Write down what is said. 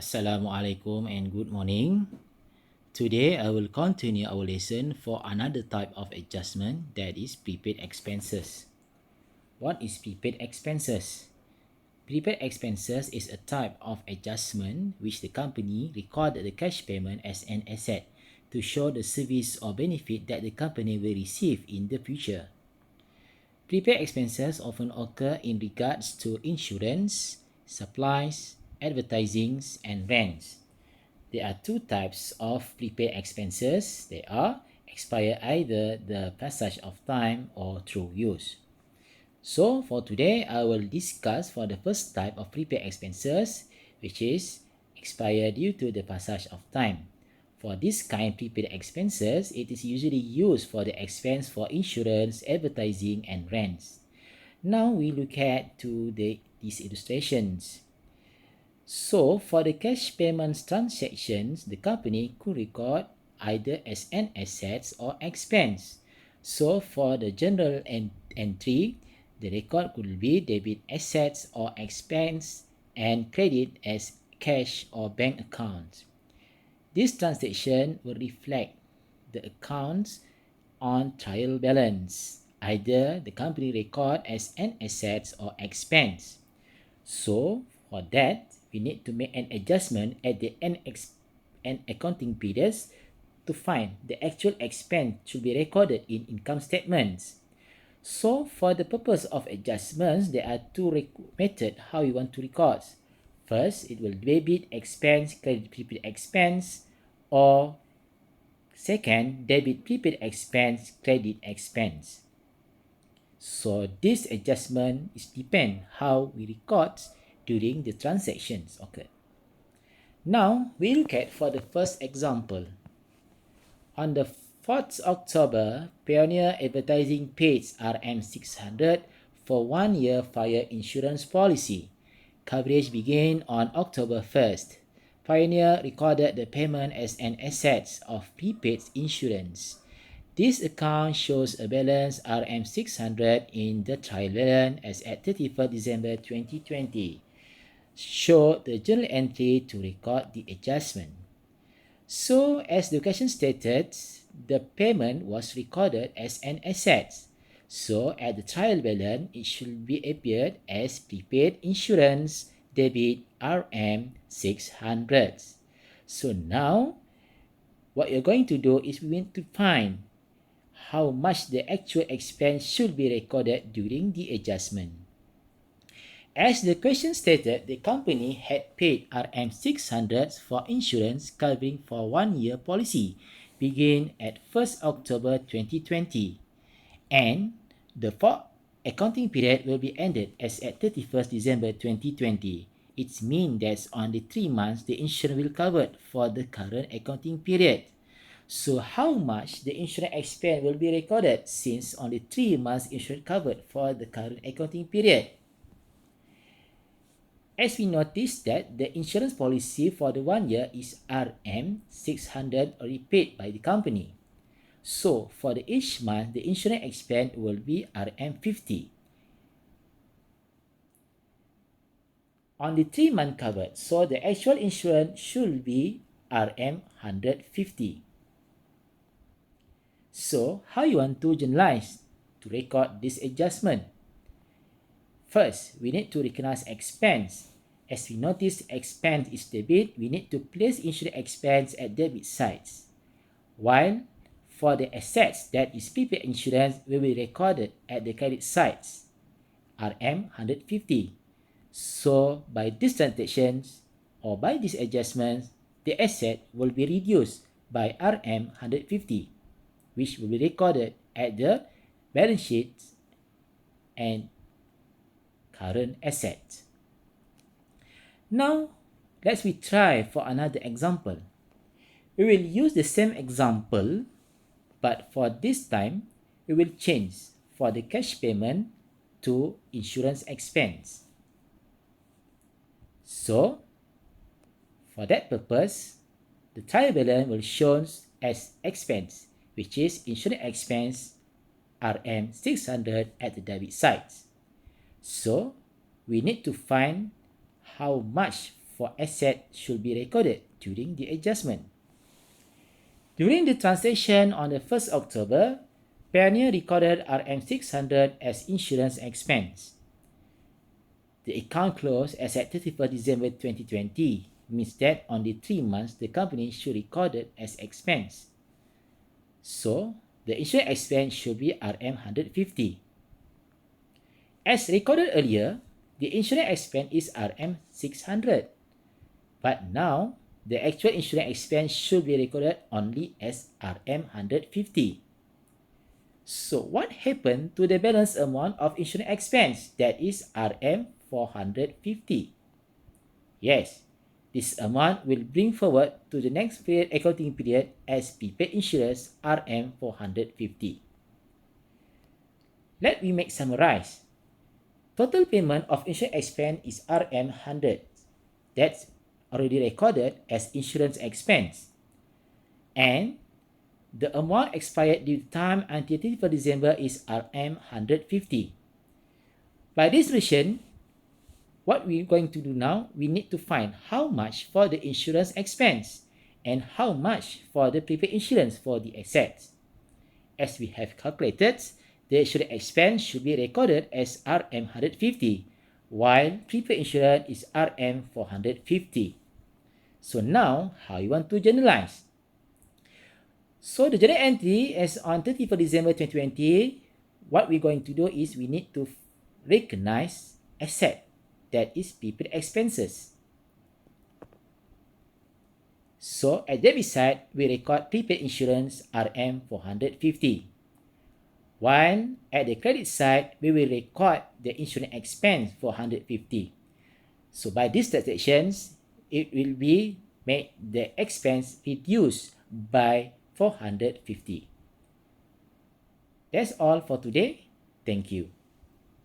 Assalamualaikum and good morning. Today I will continue our lesson for another type of adjustment, that is prepaid expenses. What is prepaid expenses? Prepaid expenses is a type of adjustment which the company recorded the cash payment as an asset to show the service or benefit that the company will receive in the future. Prepaid expenses often occur in regards to insurance, supplies, advertising, and rents. There are two types of prepaid expenses. They are expire either the passage of time or through use. So for today, I will discuss for the first type of prepaid expenses, which is expire due to the passage of time. For this kind of prepaid expenses, it is usually used for the expense for insurance, advertising, and rents. Now we look at these illustrations. So for the cash payments transactions, the company could record either as an asset or expense. So for the general entry, the record could be debit assets or expense and credit as cash or bank accounts. This transaction will reflect the accounts on trial balance. Either the company record as an asset or expense. So for that, we need to make an adjustment at the end accounting periods to find the actual expense should be recorded in income statements. So for the purpose of adjustments, there are two methods how you want to record. First, it will debit expense, credit prepaid expense, or second, debit prepaid expense, credit expense. So this adjustment is depend how we record during the transactions occur. Now we look at for the first example. On the 4th October, Pioneer Advertising paid RM600 for 1 year fire insurance policy. Coverage began on October 1st. Pioneer recorded the payment as an asset of prepaid insurance. This account shows a balance RM600 in the trial balance as at 31st December 2020. Show the journal entry to record the adjustment. So, as the question stated, the payment was recorded as an asset. So, at the trial balance, it should be appeared as prepaid insurance debit RM600. So now, what you're going to do is we need to find how much the actual expense should be recorded during the adjustment. As the question stated, the company had paid RM600 for insurance covering for 1 year policy begin at 1st October 2020 and the fourth accounting period will be ended as at 31st December 2020. It means that only 3 months the insurance will cover for the current accounting period. So how much the insurance expense will be recorded since only 3 months insurance covered for the current accounting period? As we noticed that the insurance policy for the 1 year is RM600 already paid by the company. So for the each month, the insurance expense will be RM50. On the 3 month covered, so the actual insurance should be RM150. So, how you want to generalize to record this adjustment? First, we need to recognize expense. As we notice expense is debit, we need to place insurance expense at debit sides. While for the assets that is prepaid insurance will be recorded at the credit sides, RM150. So, by these transactions or by these adjustments, the asset will be reduced by RM150. Which will be recorded at the balance sheet and current asset. Now, let's try for another example. We will use the same example, but for this time, we will change for the cash payment to insurance expense. So, for that purpose, the trial balance will show as expense, which is insurance expense RM600 at the debit side. So, we need to find how much for asset should be recorded during the adjustment. During the transaction on the 1st October, Pioneer recorded RM600 as insurance expense. The account closed as at 31st December 2020, means that on the 3 months the company should record it as expense. So, the insurance expense should be RM150. As recorded earlier, the insurance expense is RM600. But now, the actual insurance expense should be recorded only as RM150. So, what happened to the balance amount of insurance expense, that is RM450? Yes, this amount will bring forward to the next accounting period as prepaid insurance RM450. Let me make summarize. Total payment of insurance expense is RM100. That's already recorded as insurance expense. And the amount expired due time until 31st December is RM150. By this reason, what we're going to do now, we need to find how much for the insurance expense and how much for the prepaid insurance for the assets. As we have calculated, the insurance expense should be recorded as RM150, while prepaid insurance is RM450. So now, how you want to generalize? So the journal entry is on 31st December 2020. What we're going to do is we need to recognize asset, that is prepaid expenses. So at debit side, we record prepaid insurance RM450. While at the credit side, we will record the insurance expense for 150. So by these transactions, it will be made the expense reduced by 450. That's all for today. Thank you.